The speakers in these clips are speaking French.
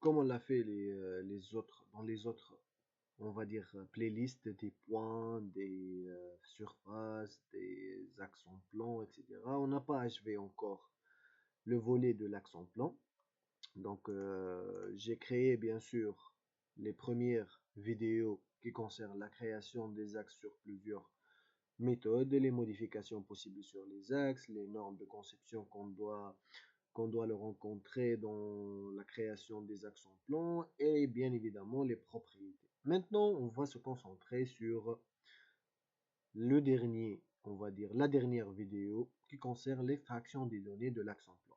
comme on l'a fait dans les autres, on va dire, playlists, des points, des surfaces, des accents plans, etc. On n'a pas achevé encore le volet de l'accent plan. Donc, j'ai créé bien sûr les premières vidéos qui concernent la création des axes sur plusieurs méthodes, les modifications possibles sur les axes, les normes de conception qu'on doit le rencontrer dans la création des axes en plan et bien évidemment les propriétés. Maintenant, on va se concentrer sur le dernier, on va dire la dernière vidéo qui concerne l'extraction des données de l'axe en plan.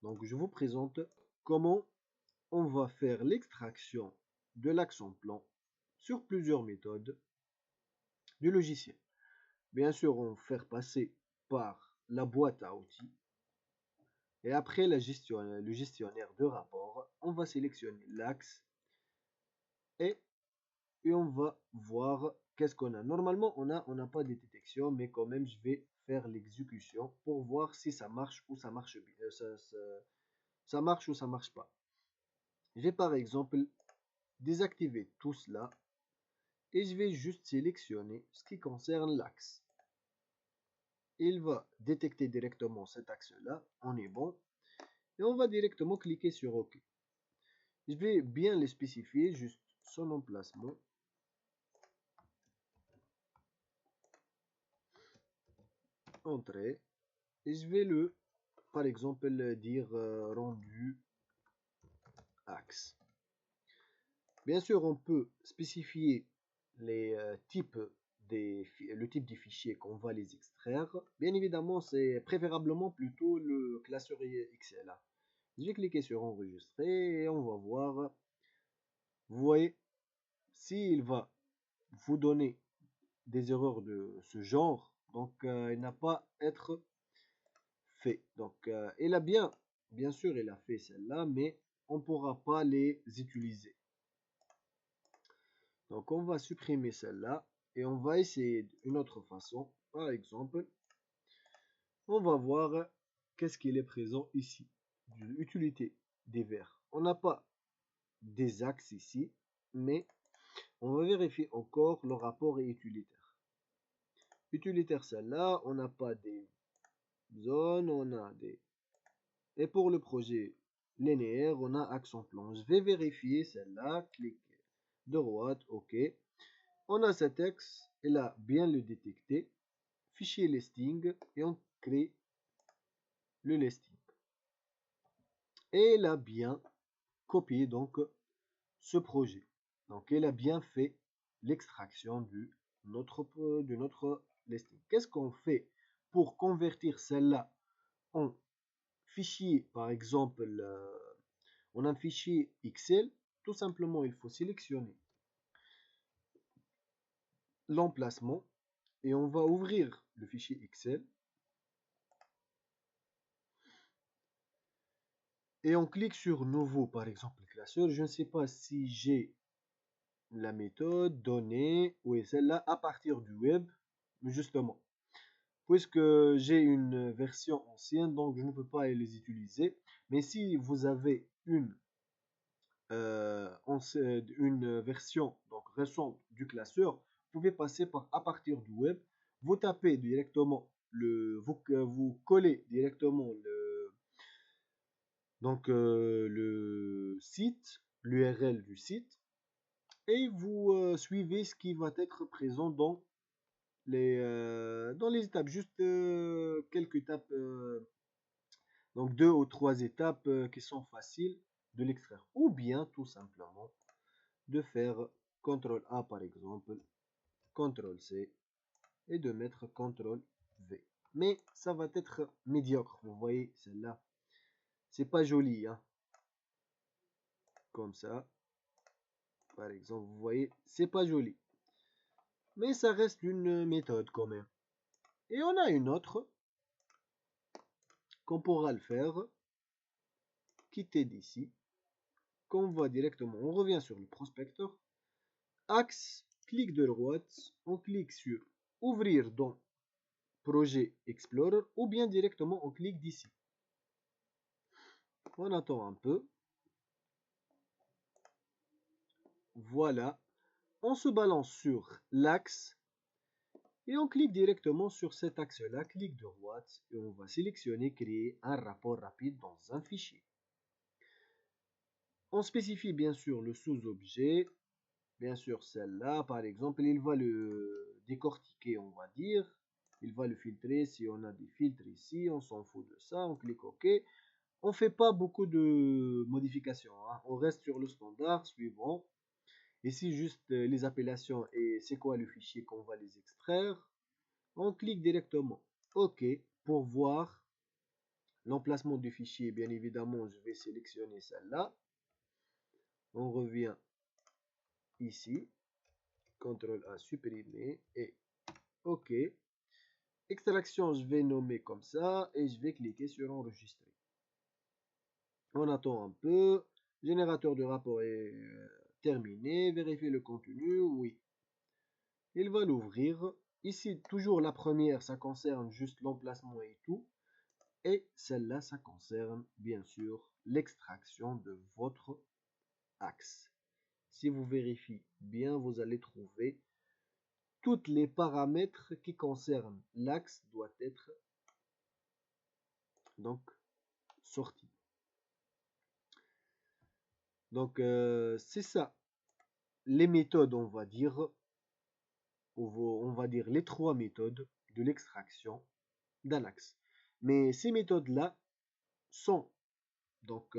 Donc, je vous présente comment on va faire l'extraction de l'axe en plan sur plusieurs méthodes du logiciel. Bien sûr, on va faire passer par la boîte à outils. Et après le gestionnaire de rapport, on va sélectionner l'axe et, et on va voir qu'est-ce qu'on a. Normalement, on n'a pas de détection, mais quand même, je vais faire l'exécution pour voir si ça marche ou ça marche bien. Ça marche ou ça marche pas. Je vais par exemple désactiver tout cela et je vais juste sélectionner ce qui concerne l'axe. Il va détecter directement cet axe-là, on est bon, et on va directement cliquer sur OK. Je vais bien les spécifier, juste son emplacement. Entrée. Et je vais par exemple, dire rendu axe. Bien sûr, on peut spécifier les types le type des fichiers qu'on va les extraire. Bien évidemment, c'est préférablement plutôt le classeur Excel. Je vais cliquer sur enregistrer et on va voir. Vous voyez, s'il va vous donner des erreurs de ce genre, donc il n'a pas à être fait. Donc il a bien sûr, il a fait celle-là, mais on ne pourra pas les utiliser. Donc on va supprimer celle-là et on va essayer une autre façon. Par exemple, on va voir qu'est-ce qu'il est présent ici. Utilité des vers. On n'a pas des axes ici, mais on va vérifier encore le rapport est utilitaire. Utilitaire celle-là, on n'a pas des zones, on a des... Et pour le projet linéaire, on a axe en plan. Je vais vérifier celle-là, cliquer droite, OK. On a cet axe, il a bien le détecté. Fichier listing et on crée le listing. Et il a bien copié donc ce projet. Donc il a bien fait l'extraction de notre listing. Qu'est-ce qu'on fait pour convertir celle-là en fichier, par exemple, on a un fichier Excel. Tout simplement, il faut sélectionner l'emplacement et on va ouvrir le fichier Excel. Et on clique sur nouveau, par exemple, classeur. Je ne sais pas si j'ai la méthode données ou celle-là à partir du web, justement. Puisque j'ai une version ancienne, donc je ne peux pas les utiliser. Mais si vous avez une version donc récente du classeur, vous pouvez passer à partir du web. Vous tapez directement vous collez directement le site, l'URL du site, et vous suivez ce qui va être présent dans les étapes, juste quelques étapes, donc 2 ou 3 étapes qui sont faciles de l'extraire. Ou bien tout simplement de faire CTRL A par exemple, CTRL C et de mettre CTRL V. Mais ça va être médiocre, vous voyez celle-là. C'est pas joli, hein. Comme ça, par exemple, vous voyez, c'est pas joli. Mais ça reste une méthode quand même. Et on a une autre qu'on pourra le faire. Quitter d'ici. Qu'on va directement, on revient sur le prospecteur. Axe, clic de droite, on clique sur ouvrir dans projet Explorer ou bien directement on clique d'ici. On attend un peu. Voilà. On se balance sur l'axe et on clique directement sur cet axe-là, clic droite, et on va sélectionner créer un rapport rapide dans un fichier. On spécifie bien sûr le sous-objet, bien sûr celle-là par exemple, il va le décortiquer, on va dire, il va le filtrer. Si on a des filtres ici, on s'en fout de ça, on clique OK. On fait pas beaucoup de modifications, hein. On reste sur le standard suivant. Ici juste les appellations et c'est quoi le fichier qu'on va les extraire. On clique directement OK pour voir l'emplacement du fichier. Bien évidemment, je vais sélectionner celle-là. On revient ici, CTRL A, supprimer et OK. Extraction, je vais nommer comme ça et je vais cliquer sur enregistrer. On attend un peu. Générateur de rapport est terminé. Vérifier le contenu, oui. Il va l'ouvrir. Ici, toujours la première, ça concerne juste l'emplacement et tout. Et celle-là, ça concerne bien sûr l'extraction de votre axe. Si vous vérifiez bien, vous allez trouver tous les paramètres qui concernent l'axe doivent être donc sortis. Donc c'est ça. Les méthodes, on va dire les trois méthodes de l'extraction d'un axe. Mais ces méthodes-là sont donc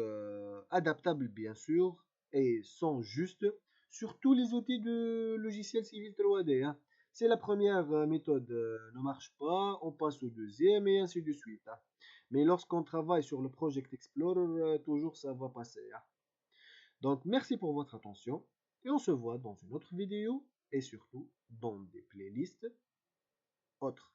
adaptables bien sûr et sont justes sur tous les outils de logiciel Civil 3D, hein. Si la première méthode ne marche pas, on passe au deuxième et ainsi de suite, hein. Mais lorsqu'on travaille sur le Project Explorer, toujours ça va passer, hein. Donc merci pour votre attention et on se voit dans une autre vidéo et surtout dans des playlists autres.